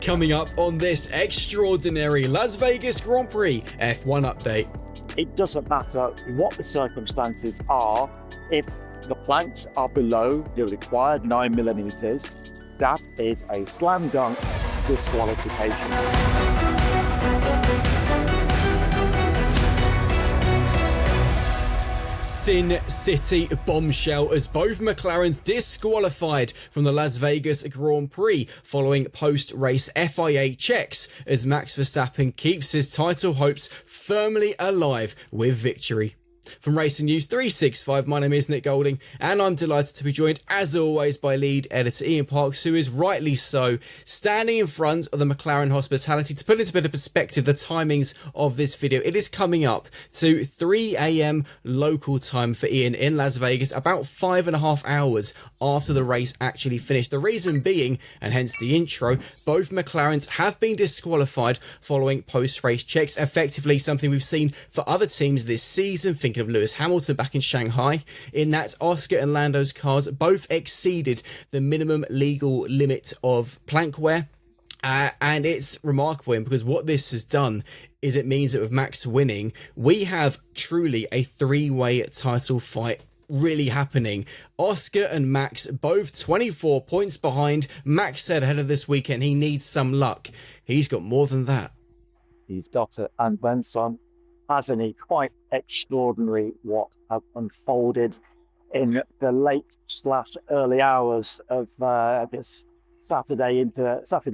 coming up on this extraordinary Las Vegas Grand Prix F1 update. It doesn't matter what the circumstances are, if the planks are below the required 9mm, that is a slam dunk disqualification. Sin City bombshell as both McLarens disqualified from the Las Vegas Grand Prix following post-race FIA checks as Max Verstappen keeps his title hopes firmly alive with victory. From Racing News 365, my name is Nick Golding, and I'm delighted to be joined, as always, by lead editor Ian Parks, who is rightly so standing in front of the McLaren hospitality. To put into a bit of perspective the timings of this video, it is coming up to 3 a.m. local time for Ian in Las Vegas, about 5.5 hours after the race actually finished. The reason being, and hence the intro, both McLarens have been disqualified following post-race checks, effectively something we've seen for other teams this season. Think of Lewis Hamilton back in Shanghai, in that Oscar and Lando's cars both exceeded the minimum legal limit of plank wear. And it's remarkable because what this has done is it means that with Max winning, we have truly a three-way title fight really happening. Oscar and Max both 24 points behind. Max said ahead of this weekend he needs some luck. He's got more than that. He's got it, and then some. Hasn't he? Quite extraordinary what have unfolded in the late/early hours of this Saturday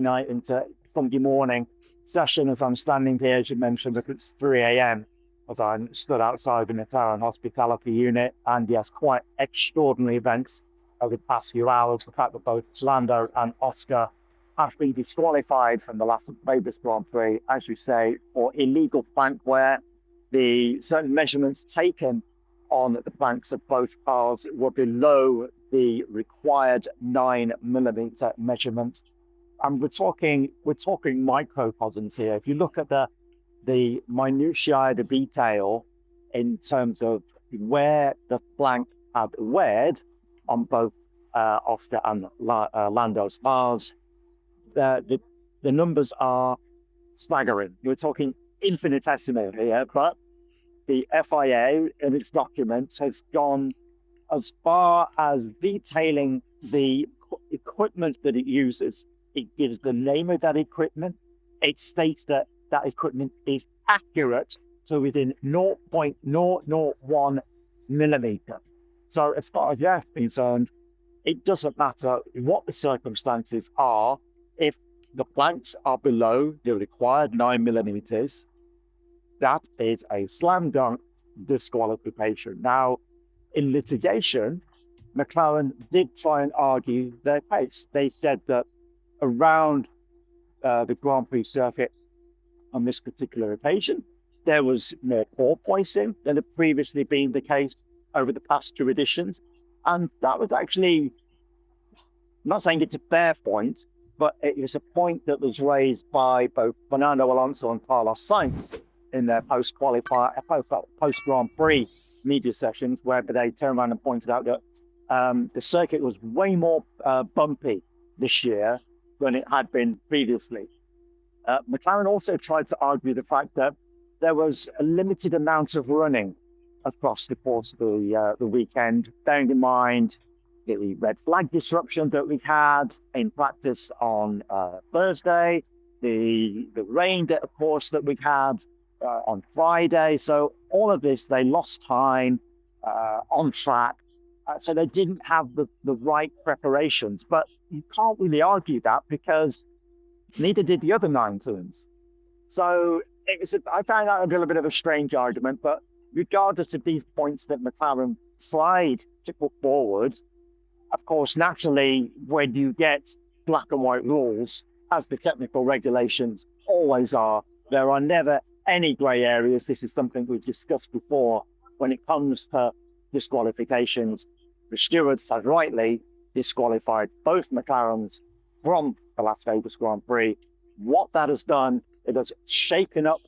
night into Sunday morning session. As I'm standing here, as you mentioned, it's 3 a.m. as I stood outside the McLaren hospitality unit, and yes, quite extraordinary events over the past few hours. The fact that both Lando and Oscar have been disqualified from the Las Vegas Grand Prix, as you say, for illegal plank wear. The certain measurements taken on the planks of both cars were below the required 9mm measurement. And we're talking microcosms here. If you look at the minutiae, the detail in terms of where the plank had weared on both Oscar and Lando's cars, the numbers are staggering. You're talking infinitesimal here, but the FIA in its documents has gone as far as detailing the equipment that it uses. It gives the name of that equipment. It states that that equipment is accurate to within 0.001 millimeter. So as far as you're concerned, it doesn't matter what the circumstances are, if the planks are below the required 9mm, that is a slam dunk disqualification. Now, in litigation, McLaren did try and argue their case. They said that around the Grand Prix circuit on this particular occasion, there was more porpoising than had previously been the case over the past two editions. And that was actually, I'm not saying it's a fair point, but it was a point that was raised by both Fernando Alonso and Carlos Sainz in their post-Grand Prix media sessions, where they turned around and pointed out that the circuit was way more bumpy this year than it had been previously. McLaren also tried to argue the fact that there was a limited amount of running across the course of the weekend, bearing in mind the red flag disruption that we had in practice on Thursday, the rain that, of course, that we had on Friday. So all of this, they lost time on track. So they didn't have the right preparations. But you can't really argue that because neither did the other 9 teams. So I found that a little bit of a strange argument. But regardless of these points that McLaren tried to put forward, of course, naturally, when you get black and white rules, as the technical regulations always are, there are never any grey areas. This is something we've discussed before. When it comes to disqualifications, the stewards have rightly disqualified both McLarens from the Las Vegas Grand Prix. What that has done, it has shaken up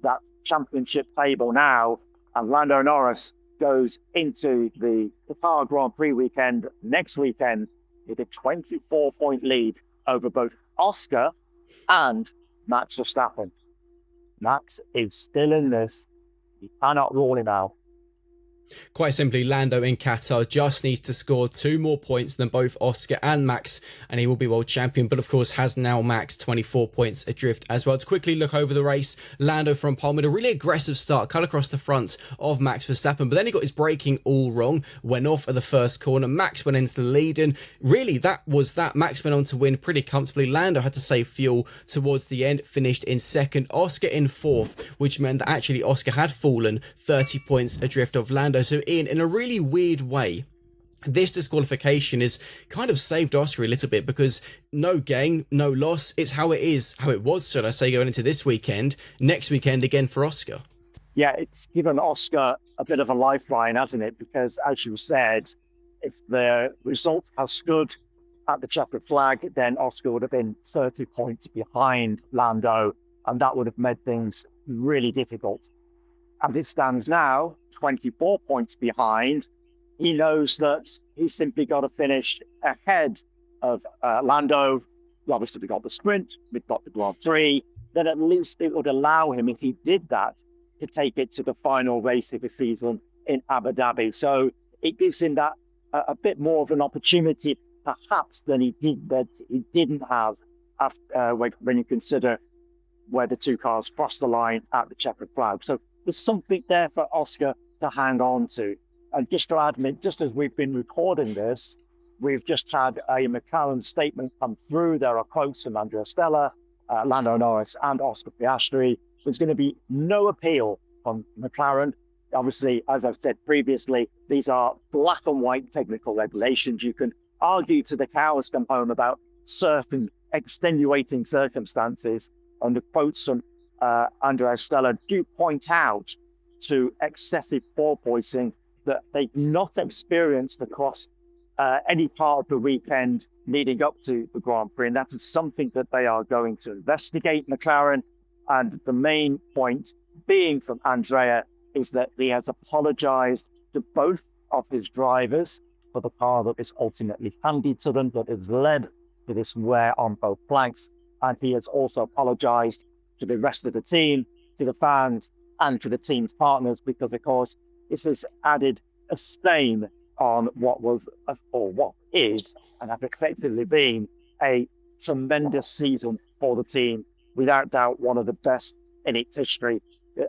that championship table now, and Lando Norris goes into the Qatar Grand Prix weekend next weekend with a 24-point lead over both Oscar and Max Verstappen. Max is still in this. You cannot rule him out. Quite simply, Lando in Qatar just needs to score 2 more points than both Oscar and Max, and he will be world champion, but of course has now maxed 24 points adrift as well. To quickly look over the race, Lando from pole with a really aggressive start, cut across the front of Max Verstappen, but then he got his braking all wrong, went off at the first corner. Max went into the lead, and really that was that. Max went on to win pretty comfortably. Lando had to save fuel towards the end, finished in second. Oscar in fourth, which meant that actually Oscar had fallen 30 points adrift of Lando. So in a really weird way, this disqualification has kind of saved Oscar a little bit, because no gain, no loss. It's how it is, how it was, should I say, going into this weekend. Next weekend again for Oscar. Yeah, it's given Oscar a bit of a lifeline, hasn't it? Because as you said, if the result has stood at the checkered flag, then Oscar would have been 30 points behind Lando, and that would have made things really difficult. As it stands now, 24 points behind. He knows that he's simply got to finish ahead of Lando. Obviously, we got the sprint, we've got the Grand Prix. Then at least it would allow him, if he did that, to take it to the final race of the season in Abu Dhabi. So it gives him that a bit more of an opportunity, perhaps, than he didn't have after, when you consider where the two cars crossed the line at the checkered flag. So there's something there for Oscar to hang on to. And just to admit, just as we've been recording this, we've just had a McLaren statement come through. There are quotes from Andrea Stella, Lando Norris, and Oscar Piastri. There's going to be no appeal from McLaren. Obviously, as I've said previously, these are black and white technical regulations. You can argue to the cows come home about certain extenuating circumstances, and the quotes from Andrea Stella do point out to excessive porpoising that they've not experienced across any part of the weekend leading up to the Grand Prix. And that is something that they are going to investigate, McLaren. And the main point being from Andrea is that he has apologized to both of his drivers for the car that is ultimately handed to them, that has led to this wear on both flanks. And he has also apologized to the rest of the team, to the fans, and to the team's partners, because, of course, this has added a stain on what was, or what is, and has effectively been a tremendous season for the team. Without doubt, one of the best in its history.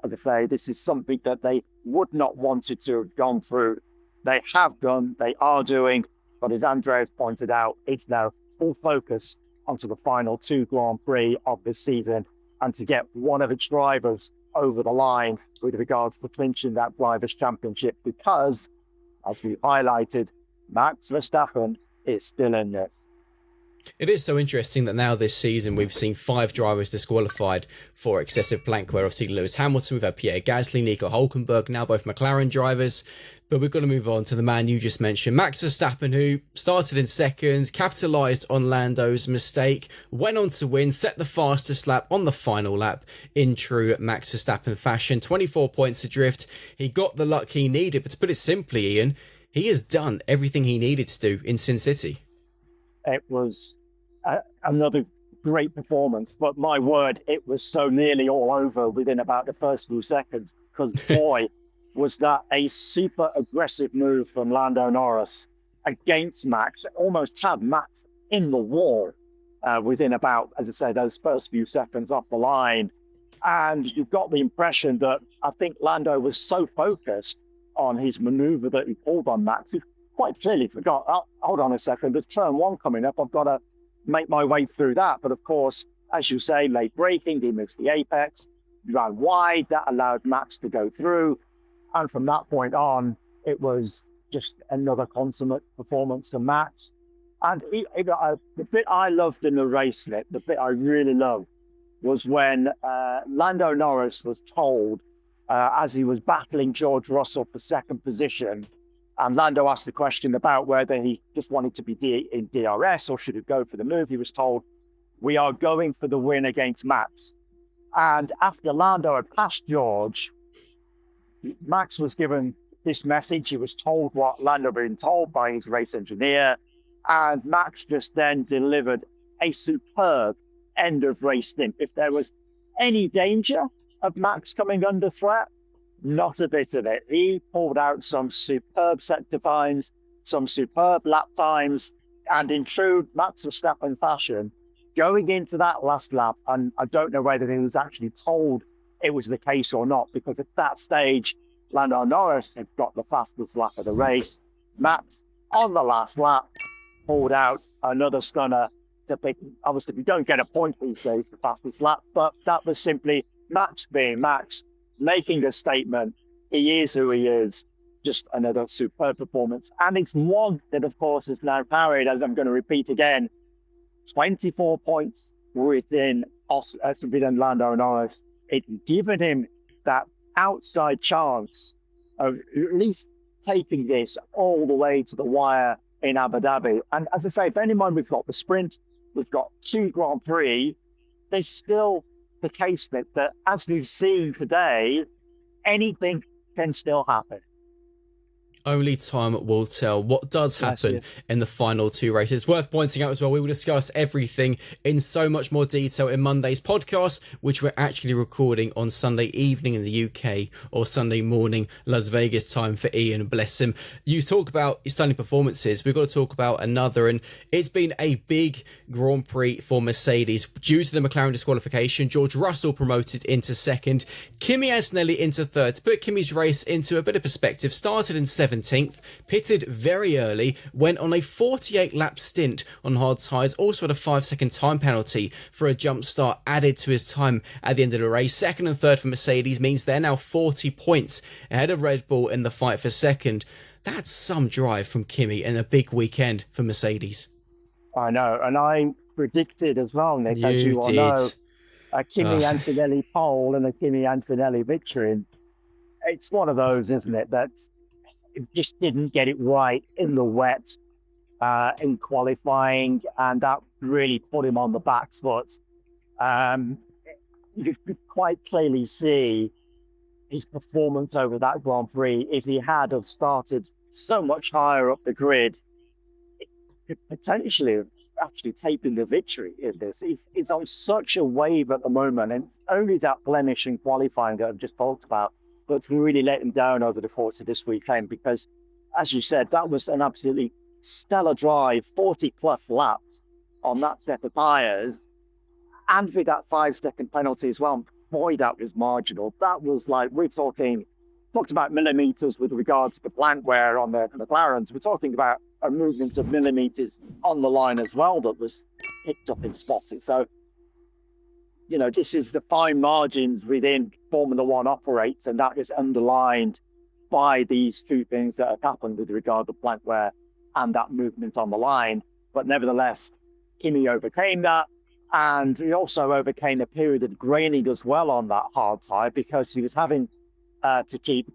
As I say, this is something that they would not want it to have gone through. They have done, they are doing, but as Andreas pointed out, it's now full focus onto the final 2 Grand Prix of this season, and to get one of its drivers over the line with regards to clinching that Drivers' Championship, because, as we highlighted, Max Verstappen is still in this. It is so interesting that now this season we've seen 5 drivers disqualified for excessive blank wear. Obviously Lewis Hamilton, we've had Pierre Gasly, Nico Hülkenberg, now both McLaren drivers. But we've got to move on to the man you just mentioned, Max Verstappen, who started in second, capitalised on Lando's mistake, went on to win, set the fastest lap on the final lap in true Max Verstappen fashion. 24 points adrift. He got the luck he needed, but to put it simply, Ian, he has done everything he needed to do in Sin City. It was another great performance, but my word, it was so nearly all over within about the first few seconds, because boy, was that a super aggressive move from Lando Norris against Max. It almost had Max in the wall within about, as I say, those first few seconds off the line. And you got the impression that I think Lando was so focused on his maneuver that he pulled on Max, he quite clearly forgot, oh, hold on a second, there's turn 1 coming up, I've got to make my way through that. But of course, as you say, late braking, he missed the apex, ran wide, that allowed Max to go through. And from that point on, it was just another consummate performance to Max. And the bit I loved in the race, the bit I really loved, was when Lando Norris was told, as he was battling George Russell for second position, and Lando asked the question about whether he just wanted to be in DRS or should he go for the move. He was told, we are going for the win against Max. And after Lando had passed George, Max was given this message. He was told what Lando had been told by his race engineer, and Max just then delivered a superb end of race stint. If there was any danger of Max coming under threat, not a bit of it. He pulled out some superb sector times, some superb lap times, and in true Max Verstappen fashion, going into that last lap, and I don't know whether he was actually told it was the case or not, because at that stage, Lando Norris had got the fastest lap of the race. Max, on the last lap, pulled out another stunner. Obviously, we don't get a point these days for fastest lap, but that was simply Max being Max, making a statement. He is who he is. Just another superb performance. And it's one that, of course, is now carried, as I'm going to repeat again, 24 points within Lando Norris. It's given him that outside chance of at least taking this all the way to the wire in Abu Dhabi. And as I say, bearing in mind we've got the sprint, we've got 2 Grand Prix, there's still the case that as we've seen today, anything can still happen. Only time will tell what does happen in the final 2 races. Worth pointing out as well, we will discuss everything in so much more detail in Monday's podcast, which we're actually recording on Sunday evening in the UK, or Sunday morning Las Vegas time for Ian, bless him. You talk about stunning performances, we've got to talk about another, and it's been a big Grand Prix for Mercedes. Due to the McLaren disqualification, George Russell promoted into second, Kimi Antonelli into third. To put Kimi's race into a bit of perspective, started in 17th, pitted very early, went on a 48-lap stint on hard tyres, also had a 5-second time penalty for a jump start added to his time at the end of the race. Second and third for Mercedes means they're now 40 points ahead of Red Bull in the fight for second. That's some drive from Kimi and a big weekend for Mercedes. I know, and I predicted as well, Nick, as you all know, a Kimi Antonelli pole and a Kimi Antonelli victory. And it's one of those, isn't it, that it just didn't get it right in the wet in qualifying, and that really put him on the back foot. You could quite clearly see his performance over that Grand Prix. If he had have started so much higher up the grid, it could potentially have actually taken the victory in this. It's on such a wave at the moment, and only that blemish in qualifying that I've just talked about, but really let him down over the course of this weekend, because, as you said, that was an absolutely stellar drive, 40-plus laps on that set of tyres, and with that 5-second penalty as well. Boy, that was marginal. That was like, talked about millimetres with regards to the plant wear on the McLarens. We're talking about a movement of millimetres on the line as well that was picked up in spotting. So, you know, this is the fine margins within Formula One operates, and that is underlined by these 2 things that have happened with regard to plant wear and that movement on the line. But nevertheless, Kimi overcame that, and he also overcame a period of graining as well on that hard tyre, because he was having to keep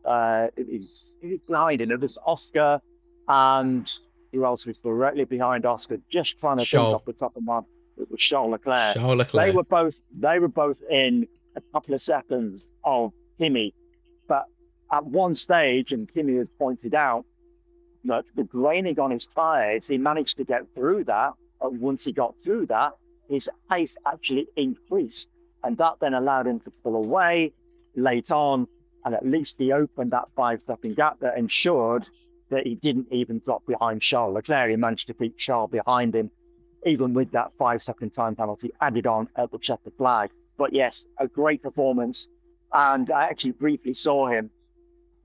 his behind him. It was Oscar, and who else was directly behind Oscar, just trying to think off the top of my. It was Charles Leclerc. They were both in a couple of seconds of Kimi, but at one stage, and Kimi has pointed out, that the graining on his tyres, he managed to get through that. And once he got through that, his pace actually increased, and that then allowed him to pull away late on, and at least he opened that 5-second gap that ensured that he didn't even drop behind Charles Leclerc. He managed to keep Charles behind him, even with that 5-second time penalty added on at the checkered flag. But yes, a great performance. And I actually briefly saw him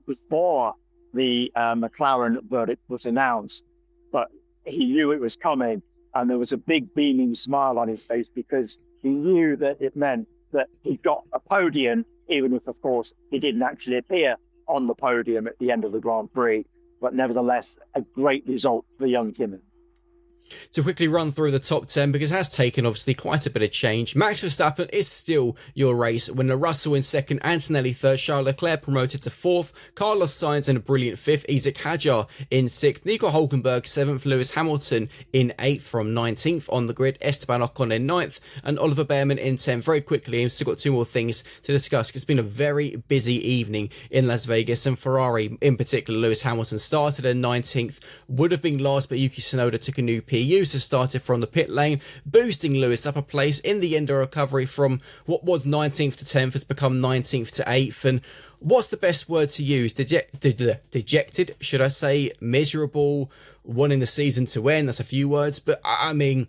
before the McLaren verdict was announced, but he knew it was coming, and there was a big beaming smile on his face, because he knew that it meant that he got a podium, even if, of course, he didn't actually appear on the podium at the end of the Grand Prix. But nevertheless, a great result for young Kimi. To quickly run through the top 10, because it has taken obviously quite a bit of change. Max Verstappen is still your race, when Russell in second, Antonelli third, Charles Leclerc promoted to fourth, Carlos Sainz in a brilliant fifth, Isaac Hadjar in sixth, Nico Hulkenberg seventh, Lewis Hamilton in eighth from 19th on the grid, Esteban Ocon in ninth, and Oliver Behrman in 10th. Very quickly, we've still got 2 more things to discuss. It's been a very busy evening in Las Vegas, and Ferrari in particular, Lewis Hamilton started at 19th, would have been last, but Yuki Tsunoda took a new P DPU, so started from the pit lane, boosting Lewis up a place. In the end, a recovery from what was 19th to 10th has become 19th to 8th. And what's the best word to use? Dejected, should I say? Miserable, wanting the season to end. That's a few words. But I mean,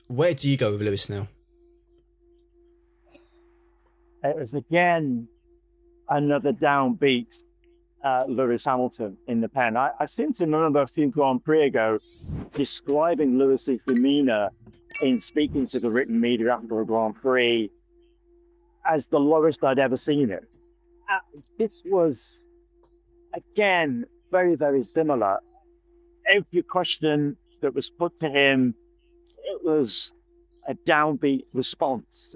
where do you go with Lewis now? It was again another downbeat Lewis Hamilton in the pen. I seem to remember a few Grand Prix ago describing Lewis's demeanour in speaking to the written media after a Grand Prix as the lowest I'd ever seen it. This was, again, very, very similar. Every question that was put to him, it was a downbeat response.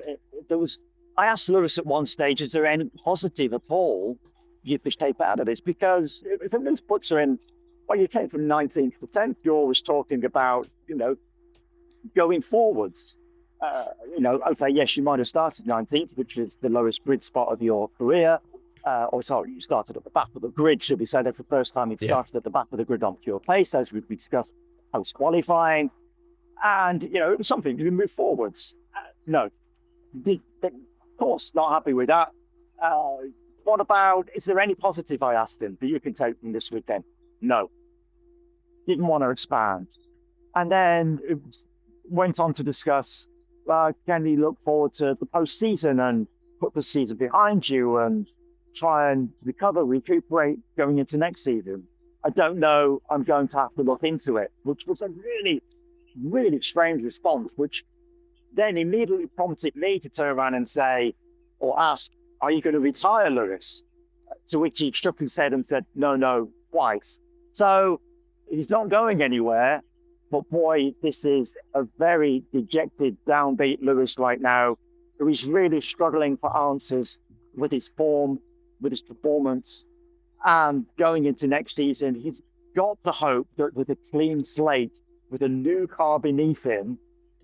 I asked Lewis at one stage, is there any positive at all you could take out of this? Because if Lewis puts her in, well, you came from 19th to 10th, you're always talking about, going forwards. Okay, yes, you might have started 19th, which is the lowest grid spot of your career. You started at the back of the grid, should we say that for the first time, it started at the back of the grid on pure pace, as we discussed post-qualifying. And, it was something to move forwards. No. Of course, not happy with that. What about, is there any positive, I asked him, that you can take from this weekend? No. Didn't want to expand. And then it went on to discuss, can you look forward to the postseason and put the season behind you and try and recuperate going into next season? I don't know. I'm going to have to look into it, which was a really, really strange response, which then immediately prompted me to turn around and say, or ask, are you going to retire, Lewis? To which he shook his head and said, no, twice. So he's not going anywhere. But boy, this is a very dejected, downbeat Lewis right now, who is really struggling for answers with his form, with his performance. And going into next season, he's got to hope that with a clean slate, with a new car beneath him,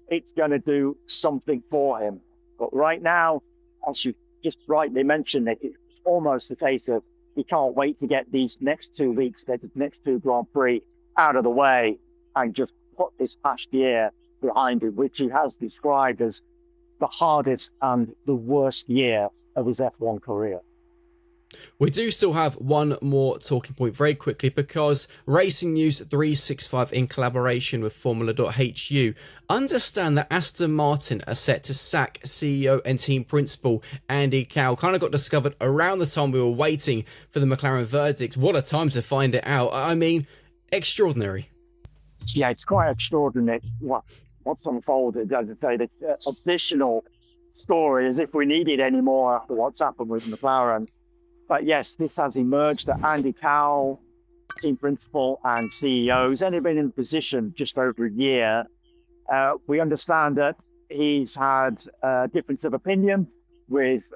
it's going to do something for him. But right now, as you just rightly mentioned, Nick, it's almost the case of he can't wait to get these next 2 weeks, these next two Grand Prix out of the way and just put this past year behind him, which he has described as the hardest and the worst year of his F1 career. We do still have one more talking point very quickly, because Racing News 365 in collaboration with Formula.hu understand that Aston Martin are set to sack CEO and team principal Andy Cowell. Kind of got discovered around the time we were waiting for the McLaren verdict. What a time to find it out. I mean, extraordinary. Yeah, it's quite extraordinary what's unfolded. As I say, the additional story, as if we needed any more after what's happened with McLaren. But yes, this has emerged that Andy Cowell, team principal and CEO, has only been in position just over a year. We understand that he's had a difference of opinion with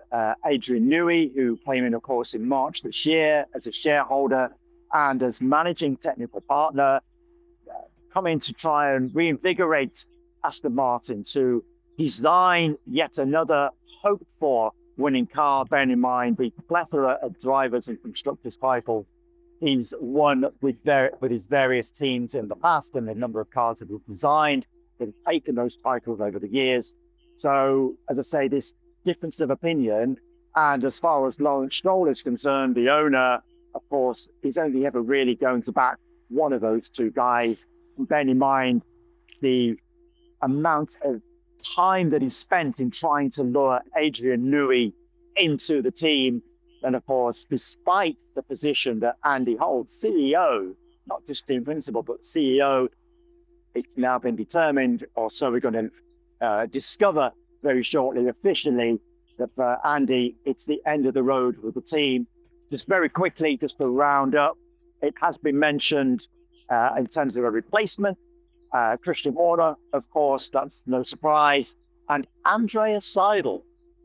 Adrian Newey, who came in, of course, in March this year as a shareholder and as managing technical partner, coming to try and reinvigorate Aston Martin to design yet another hoped-for winning car, bearing in mind the plethora of drivers and constructors' titles he's won with his various teams in the past, and the number of cars that he's designed, that have taken those titles over the years. So, as I say, this difference of opinion, and as far as Lawrence Stroll is concerned, the owner, of course, is only ever really going to back one of those two guys, and bearing in mind the amount of time that he spent in trying to lure Adrian Newey into the team. And of course, despite the position that Andy holds, CEO, not just team principal, but CEO, it's now been determined, or so we're going to discover very shortly officially, that for Andy, it's the end of the road with the team. Just very quickly, just to round up, it has been mentioned in terms of a replacement. Christian Horner, of course, that's no surprise. And Andreas Seidel,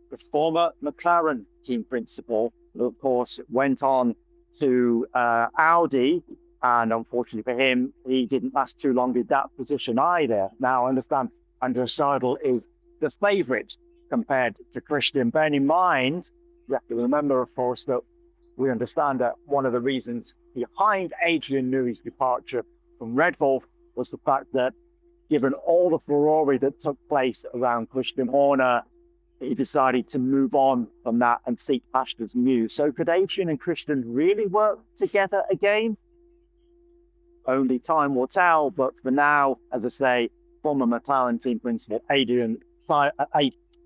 the former McLaren team principal, who, of course, went on to Audi. And unfortunately for him, he didn't last too long in that position either. Now, I understand Andreas Seidel is the favourite compared to Christian. Bearing in mind, you have to remember, of course, that we understand that one of the reasons behind Adrian Newey's departure from Red Bull was the fact that given all the furore that took place around Christian Horner, he decided to move on from that and seek pastures new. So could Adrian and Christian really work together again? Only time will tell, but for now, as I say, former McLaren team principal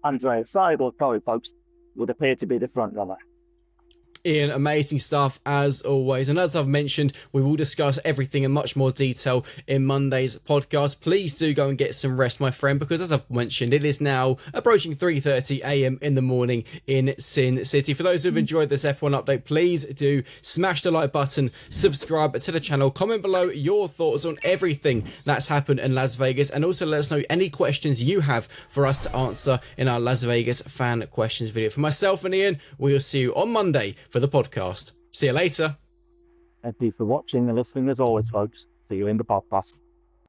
Andreas Seidel, sorry folks, would appear to be the front runner. Ian, amazing stuff as always. And as I've mentioned, we will discuss everything in much more detail in Monday's podcast. Please do go and get some rest, my friend, because as I've mentioned, it is now approaching 3:30 a.m. in the morning in Sin City. For those who've enjoyed this F1 update, please do smash the like button, subscribe to the channel, comment below your thoughts on everything that's happened in Las Vegas, and also let us know any questions you have for us to answer in our Las Vegas fan questions video. For myself and Ian, we'll see you on Monday for the podcast. See you later. Thank you for watching and listening as always, folks. See you in the podcast.